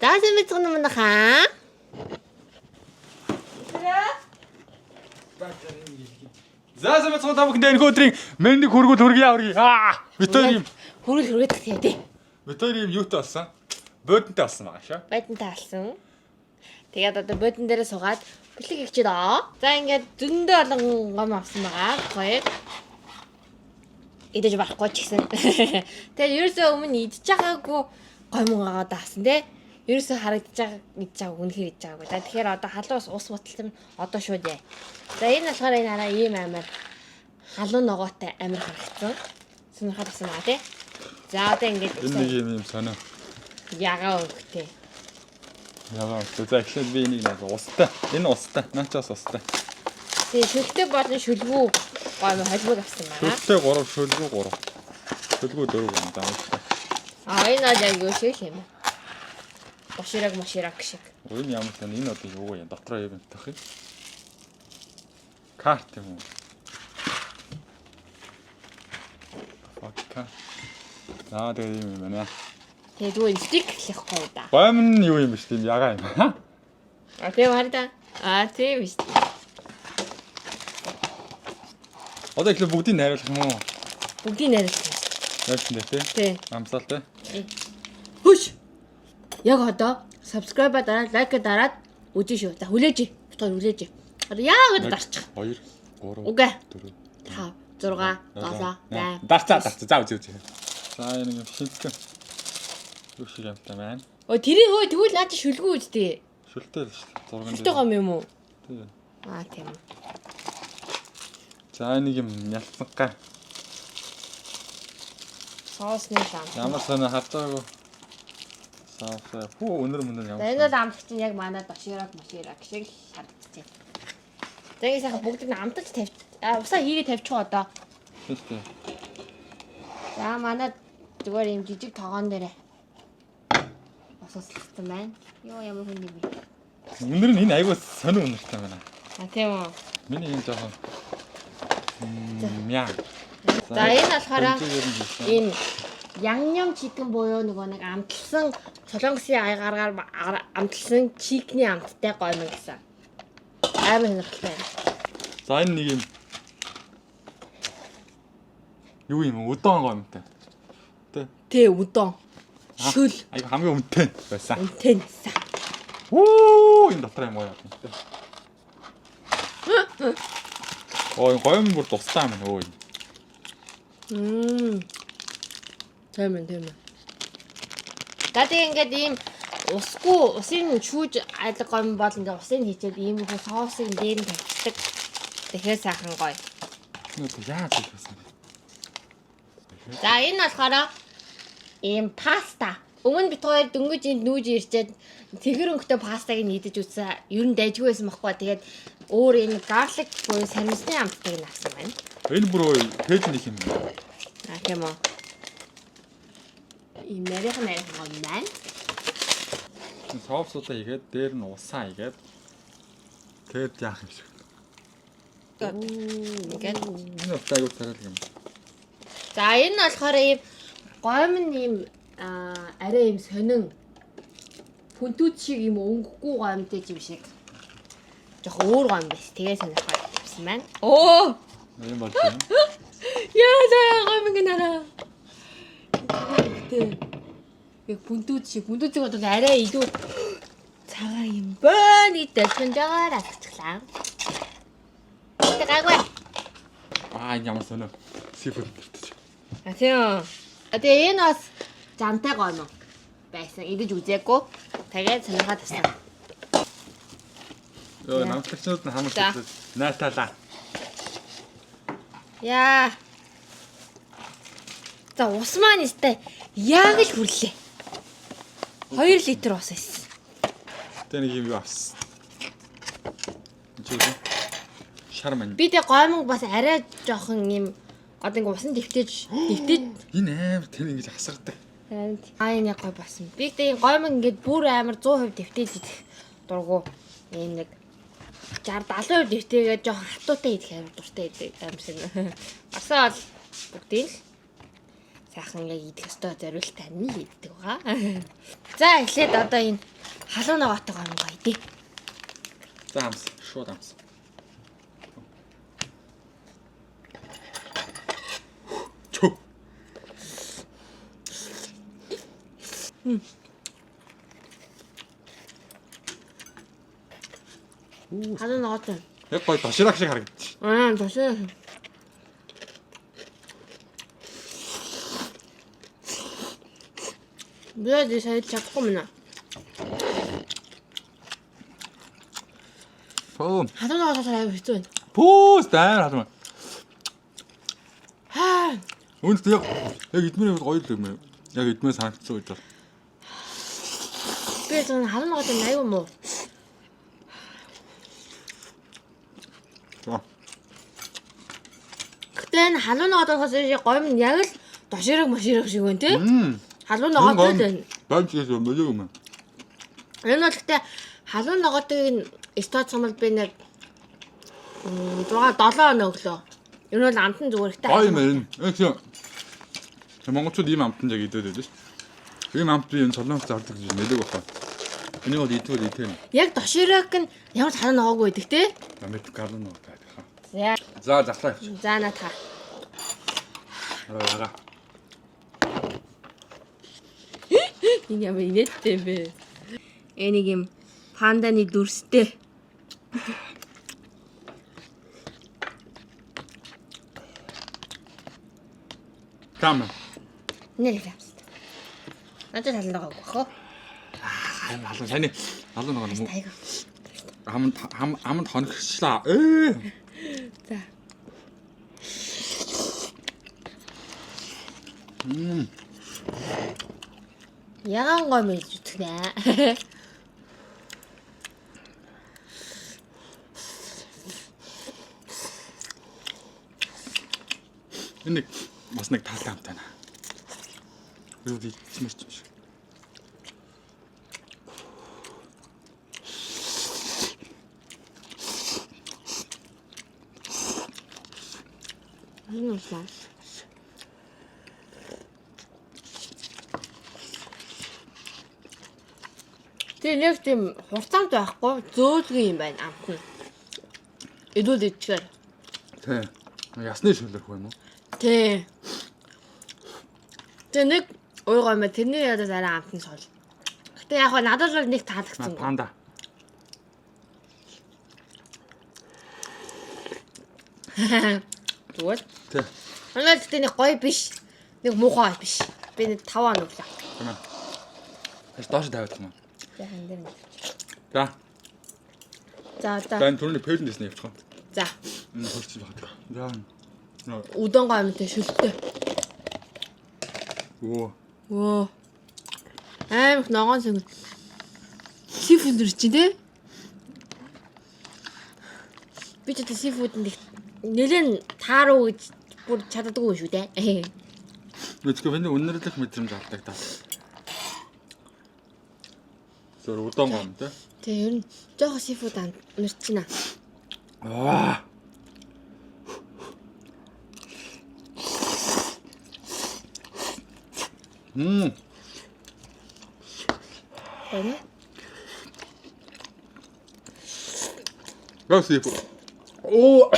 За сайн байна хаа? За сайн байна тамхинд энэ өдрийн мэндийг хүргүүл хүргье. Битээр юм. Хүргээд тээ тий. Битээр юм юутай болсон? Бодонтой болсон байгаа шүү. Бодонтой болсон. Тэгээд одоо бодон дээрээ суугаад бэлэг ихчээд За ингээд зөндөө олон гом авсан байгаа. Хоёр. Идэж барахгүй ч гэсэн. Тэгээд ерөөсөө өмнө идэж байгаагүй гомгоо даасан тий. Ерөөсөө харагдаж байгаа үнэхээр идэж байгаагүй. Тэгэхээр одоо халуус ус буталсан одоо шууд яа. За энэ болохоор энэ хараа ийм амар халуун ногоотой амар харагдсан. Сонирхол авсан байгаа тий. За одоо ингээд энэ нэг юм сонио. Ягаа өгтэй. Ягаа өгтэй. За эхлээд би энийг наа устай. Энэ устай. Наачаас устай. Тэгээ шүлгтэй болон шүлгүү гомоо холбог авсан байгаа. Шүлгтэй 3, шүлгүү 3. Шүлгүү 4 юм даа. Энэ бол яг юу шиг юм. Машираг шиг. Энэ ямар сан энэ одоо юу вэ? Дотроо юм тах юм. Карт юм уу? Факка. За тэгээ юм байна. Тэгээ зүгээр стик хэлэхгүй да. Гомн юу юм бэ тийм ягаа юм. Тийм хараа. Тийм биш. Одоо ихлэ бүгдийг найруулах юм уу? Бүгдийг найруулах. Найруулсан дээ тий? Тий. Амсаалтай. Хөш. Яг одоо subscribe дараад, лайк дараад үзье шүү. За хүлээж. Битгаар хүлээж. Яа гэдээ дарчих. 2 3 Үгүй. 4 5 6 7 8. Дарцаа. За үзье. За энэ нэг шинтгэн. Юу шиг юмтай байна. Тэрийн тэгвэл наад шүлгүү үстэй. Шүлтэй л шүү. 6 Шүлтэй гом юм уу? Тий. Тийм. За нэг юм ялцсангаа. Соосны зам. Ямар сонио хатаагүй. Саасаа. Хөө өнөр ямар. За энэ бол амтч чинь яг манай машираг шиг харагдчихэ. Тэгээ сайхан бүгдийг нь амтаж тавьчих. Усаа хийгээ тавьчих одоо. Тий. За манай зүгээр юм жижиг тоогоон дээрээ. Усаслсан байна. Йоо ямар хүн юм бэ? Өнөр нь энэ аягүй сонио өнөртэй байна. Тийм үү. Миний энэ жоохон мяа. За энэ болохоор энэ янням чикен буюу нөгөө нэг амталсан солонгосын аягаар амталсан чикний амттай гомон гэсэн. Амар сонирхолтой байна. За энэ нэг юм юу юм удон гомтой. Тэ удон. Шүл. Аяг хамгийн өмтэй байсан. Үнтэй нээсэн. Оо энэ дотор юм уу яа. Ой гом бүр тустай юм өө. Тийм. За тэгээ ингээд ийм усын шүүж алга гом бол ингээд усын хийчихэд ийм их соосыг дээр нь тавьчихдаг. Тэгэхээр сайхан гоё. Нөө яа гэсэн. За энэ болохоор ийм паста. Өмнө бит хоёр дөнгөж энд нүүж ирчээд тэгэр өнгөтэй пастаг нь идэж үзсэн. Ер нь дайжгүй байсан байхгүй. Тэгээд өөр энэ гарлик буюу сармисны амттайг нь авсан байна. Энэ бүр пэйж нэг юм. Тийм үү. Ийм нарийнхан гом байна. Соусуудаа игээд дээр нь усаа игээд тэгэд яах юм шиг. Ингээд Энэ утаагүй тарал юм. За энэ нь болохоор ийм гом нь ийм арай ийм сонин хүнтүүд шиг ийм өнгөгүй гомтэй юм шиг. Жохо өөр гом байс. Тэгээ сонирхол тавьсан байна. Оо! Энэ бол юм. Яа гом гинараа. Яг бүндүүд одоо арай илүү цагаан юм байна гэдэг сонжоор авчихлаа. Тэгаагүй. Энэ ямар сонио. Сифуд гэртэж. Тийм. Тэгээ энэ бас жантай гомоо байсан. Идэж үзээгүй. Тэгээд сонирхоод тавьсан. Йоо намтлагчнууд нь хамаатай найталаа. Яа. За ус маань өстэй яг л хүрлээ. 2 литр ус эссэн. Тэ нэг юм юу авсан. Чиг. Шар мань. Би тэг гомог бас арай жоохон юм одоо ингээ усан дэвтэж энэ амар тэр ингэж хасардаг. энэ яг гой басан. Би тэг гомог ингээд бүр амар 100% дэвтэж идэх дургу энэ нэг 60 70% дэвтэйгээд жоохон хатуутай идэх амар дуртай идэг амарсан. Асаа бол бүгдийг л сайхан яг идэх ёстой зориултаа нь иддэг байгаа. За эхлээд одоо энэ халуун ногоотой гомн гоё дээ. За амс. Шууд амс. Чөө. Халуун ногоотой. Яг гоё доширак шиг харагдчих. Тушаа. Бэлээ сайн чадахгүй мэнэ. Пөө. Халуун ногоотой аяа хэцүү байна. Пүүс амар халуун. Хаа. Үүнт яг эдмэрээ гоё л юм. Яг эдмээ санагдсан үед бол. Би зөвхөн халуун ногоотой аяа муу. Гэтэ энэ халуун ногоотойгоос гоё юм яг л доширог маширог шиг байна тий. Халуун ногоотой л байна. Баамчгээс мөлөө юм. Энэ бол гэхдээ халуун ногоотойг стооцсон бол би нэг 6-7 хоног өглөө. Энэ бол амтан зүгээр ихтэй. Гоё юм байна. Эцэг. Монголчууд ийм амтан яг идээд байдаг шүү. Ийм амт би энэ солонгос зардаг гэж нэлээд байна. Энийг бол идвэл идэх. Яг доширог нь ямар халуун ногоогүй байдаг тий. Америк халуун ногоотой байдаг. За Заглаа. за на та. Араа. Энэ ямар инээдтэй бэ? Энийг юм панданы дүрстэй. Там. Нэр хамс. Надад халуун ногоо гоо. Халуун сайн. Халуун ногоо юм уу? Айгаа. Амд хоногчлаа. За. Ягаан гой мэж үтэх нэ. Энэ бас нэг талтай амт байна. Юу гэж чимэрч юм шиг. Энэ уусаа. Тэр нэг тийм хурцаамт байхгүй зөөлгөн юм байна амт нь. Эдүүл идчихээр. Тэ. Ясны шүлэрх юм уу? Тэ. Тэ нэг уйгаа мэ тэрний ядаж арай амт нь сул. Гэтэ яг хаа надад бол нэг таалагдсан. Панда. Зүгээр. Тэ. Манай л тэ нэг гоё биш. Нэг муухай биш. Би нэг 5 хоног өглөө. Тамаа. Эс доош тавиад юм. За хан дээр. За. За. Dan түрүүний пэйжэнд дэсний явуучих. За. Энэ хөрч байгаа. За. Удон гомтой шүлтэй. Оо. Аимх ногоон сэм. Сифуд ирж чинь те. Би ч сифуд нэлен тааруу гэж бүр чаддаггүй шүү дээ. Мэдгүй энэ үнэрлэх мэдрэмж авдаг таа. Зөв удон гом те. Тэг ер нь жоох сифуд амарчна. Аа. Байна. Газ сифуд. Оо.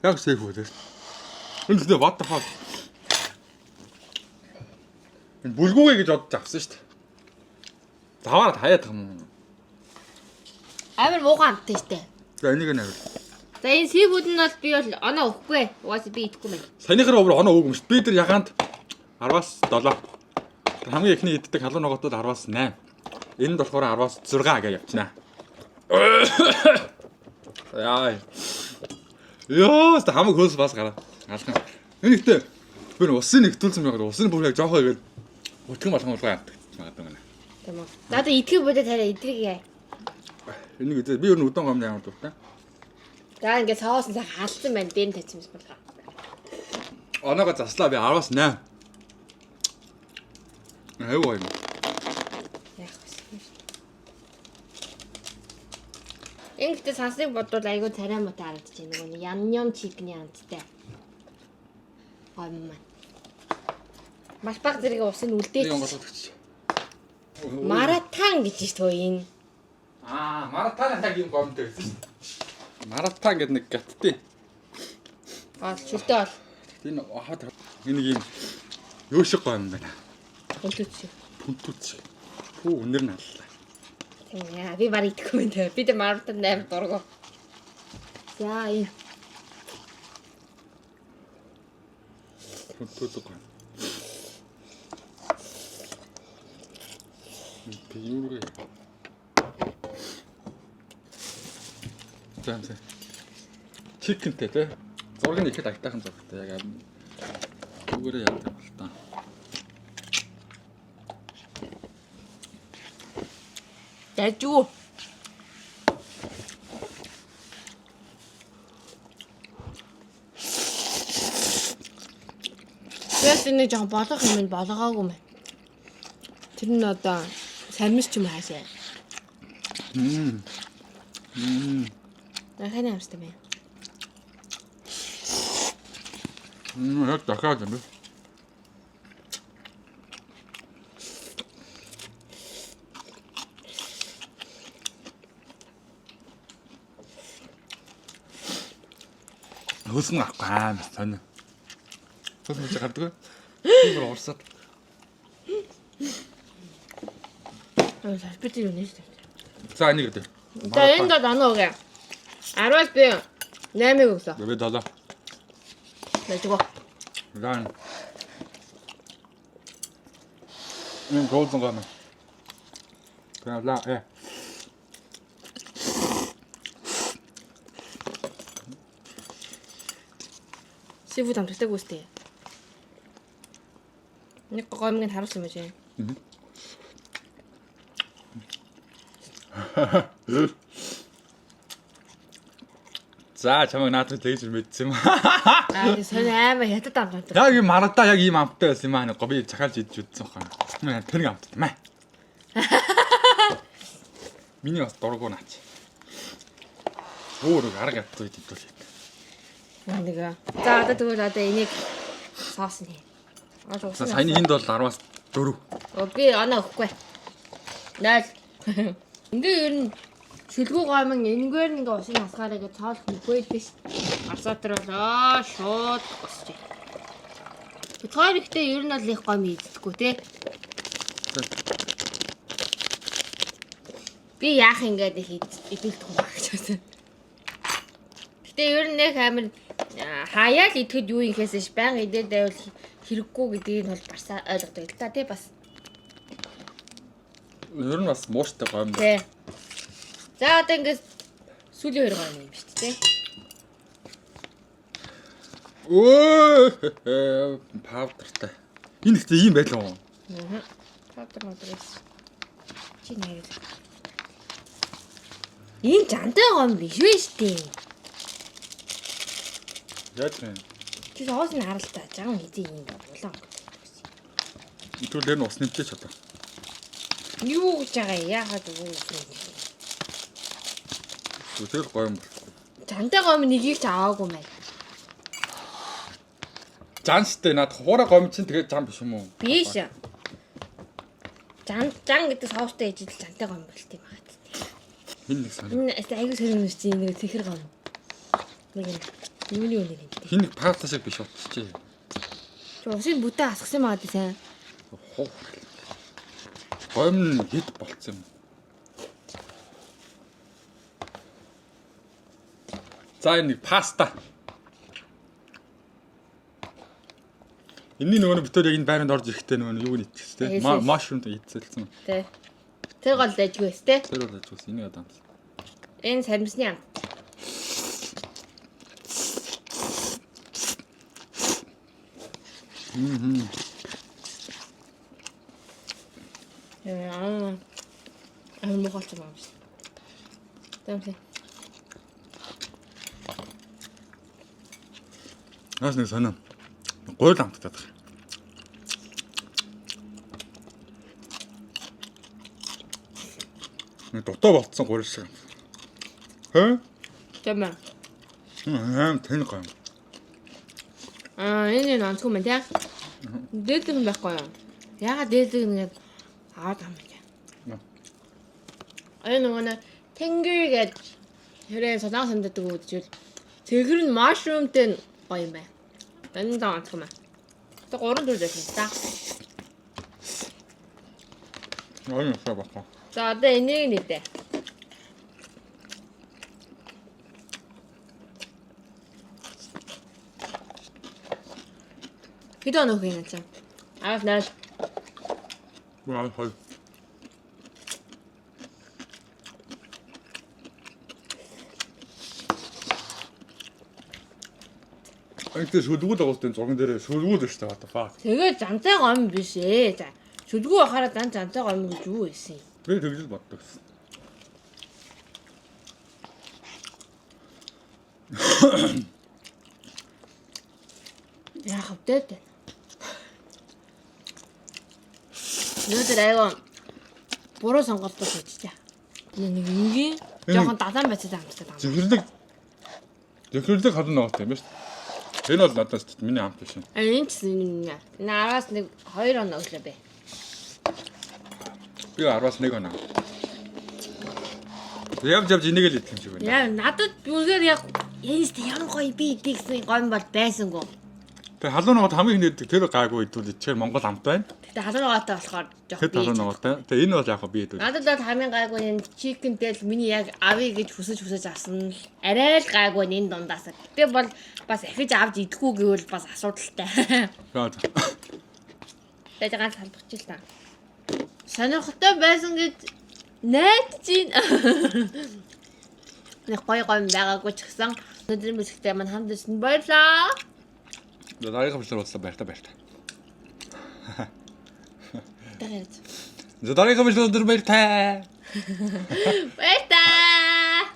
Яг сифуд. Энэ what the fuck? Энэ бүлгүүгээ гэж бодож авсан шүү дээ. Заваараа хаяад юм. Амар муухай амттай штэ. За энийг нэр. За энэ сифуд нь бол би бол оноо өгөхгүй. Угаасаа би идэхгүй байна. Саяныхаар өөр оноо өгөм шүү. Би тэр ягаанд 10-аас 7. Хамгийн ихний иддэг халуун ногоотод 10-аас 8. Энд болохоор 10-аас 6 гэж явчихна. Яа. Ёо, ста хамаг хөөс бас гараа. Алхан. Энэ ихтэй би усын нэгтүүлсэн байгаад усын бүр яг жоохоо игээд өтгөн болгон болгоо яддаг магадгүй байна. Тамаа. Надад идэхгүй бодоод хараа идрээ. Энийг үзээ би ер нь удон гомны ямар дуртай. За ингээд цаоос нь хаалцсан байна. Дээр нь тавьсан юм байна. Оноогоо заслаа би 10-аас 8. Аюу юм. Яах вэ? Ингээд сансныг бодвол айгүй царай муутай харагдаж байна. Нөгөө ям чикний амттай. Гомн маань. Маш баг зэрэг усын Нэг үлдээч. онгоцогч. Маратан гэж шүү дээ энэ. Маратан яг юм гомтой байсан шүү дээ. Маратан гэдэг нэг гаттай. Шүлтэй бол. Энэ хаад энэ нэг юм юу шиг гом байна. Өнтөц. Түнтүц. Пүү өнөр нь аллаа. Тийм яа би баг идэхгүй юм даа. Би тэр маратан 8 дургу. За энэ Түнтүц гом. Биюрэ. Замсаа. Чикэнтэй те. Зураг нь ихэд агтаахан зурагтай яг зүгээрээ яадаг бол та. дажгүй. Яс энэ жоо болгох юм болгоогүй мэн. Тэр нь одоо сармис ч юм хаашаа. Дахин амстай байна. Яг дахиад юм. Хөөсөн авахгүй амар сонио. Хөөсөн ч гардаг. Тэр уурсаад. Салбит юу нэ шүү. За энийг гэдэг. За энэ дод анаа үгээ. 10-аас би 8-ыг өгсөн. Би 7. Дажгүй. Дан. Энэ голдон гам. Тэгвэл Сивуд амтдаг үстэй. Нэг гомыг харуулсан байж байна. За чамайг наадах тэгж мэдсэн юм. Аа сони амар хятад амтдаг. Яг юм марадаа яг ийм амттай байсан юм аа. Би захиалж идэж үзсэн хаа. Тэр амттай юм аа. Миний бас дургу наач. Өөр арга ятдаг идвэл. Нэг. За одоо тэгвэл одоо энийг соос нэ. За саяны энд бол 10-аас 4. Би оноо өгөхгүй. 0. Ингээ ер нь шүлгүү гомын энэгээр нэг усын насгаараа гэж цоолох нүггүй биш. Арсаатар болоо шууд босч. Битгаар ихтэй ер нь бол их гом ийддэггүй те. Би яах ингээд их идэлдэх юм гэж байна. Гэтэ ер нь нэг амир хаяал идэхэд юу юм гэхээс баян идээд байвал хэрэггүй гэдгийг бол барсаа ойлгодог л та тий бас. Ер нь бас мууштай гом. Тий. За одоо ингээд сүүлийн 2 гом юм шүү дээ тий. Өө павдертай. Энэ ихтэй ийм байлаа уу? Павдер модрес. Чи нэр. Энэ жантай гом биш вэ штий. Яаж вэ? Чи соос нь харалтаа жан хэзээ юм болоо. Түлэр нь ус нэмтэж чадаа. Юу гэж байгаа яагаад үгүй. Тэр гом. Жантай гом нэгийг ч аваагүй мэй. Жанштай над хуурай гом чинь тэгээд зам биш юм уу? Биш. Жан гэдэг соостой ижил жантай гом болт юм аа. Энэ нэг сонир. Энэ айгуу сэрэн нүс чинь нэг цэхэр гом. Нэг юуны үнэ гэдэг. Хин нэг паста шиг биш утчихжээ. Чи усын бүтэ асгасан маа дээ сайн. Гом нь хэд болцсон юм. За энэ нэг паста. Энийн нөгөө битүүр яг энэ байранд орж ирэхдээ нөгөө юу нийтчихс те. Машрумд ийцэлсэн. Тэ. Тэр гол дайггүй өс те. Тэр бол ажигс энийг одоо. Энэ сармисны ам. Мохолч юм аа. Тэмцээ. Наас нэг сонин. Гуйл амттаад байна. Нэг дутаа болцсон гуйл шиг. Хэ? Тэмээ. Тэн гоо. Энэ онцгой мэн тий. Дээдэг юм байхгүй юу? Ягаад дээдэг нэгэд аваад байгаа юм бэ? Энэ нөгөө тэнгэр гэж хэрэг солонгос амьддаг үдчихвэл цэгэр нь mushroomтэй гоё юм байна. Энэ даа онцгой мэн. Тэг 3 төр дэвсэн та. Ой, шабаха. За одоо энийг нийтээ. Хэдэн өнөх юм чи? Аваад нэр. Маа хой. Айдэ шүлгүүд агуултын зурган дээр шүлгүүд шүү дээ. What the fuck. Тэгээ зантай гом биш ээ. За шүлгүү бахаараа зантай гом гэж юу байсан юм? Би тэгж л боддог. Яах вэ? Өнөөдөр аяга буруу сонголтоо хийчихээ. Нэг энгийн жоохон далайн байцтай хамттай байгаа. Зөвхөрлөг халуун ноготой юм ба шүү. Энэ бол надаас миний хамт биш юм. Энэ ч энэ 10-аас 2 оноо өглөө бэ. Би 10-аас 1 оноо. Явж энийг л идэх юм шиг байна. Яа надад үнээр яг энэс ямар гоё би идэгсэн гом бол байсангүй. Тэгээ халуун ногоод хамгийн их тэр гайгүй идвэл ичээр Монгол хамт байна. Гэтэ халуун ногоотой болохоор Тэр халуун ногоотой. Тэгээ энэ бол яг би идвэл. Надад бол хамгийн гайгүй энэ chicken del миний яг авъя гэж хүсэж авсан. Арай л гайгүй энэ дундаас. Гэтэ бол бас ахиж авч идэхгүй гэвэл бас асуудалтай. За. Тэгээд ганц салбахчих л та. Сонирхолтой байсан гэж найдаж байна. Нэг гоё байгаагүй ч гэсэн өдрийн бүсгтээ маань хамт ирсэн баярлаа. Дараагийн хавчлаар уулзлаа баяртай. Тэгээд Дараагийн хавчлаар баяртай. баярлаа.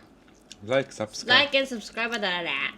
Like, subscribe. Like and subscribe дараарай.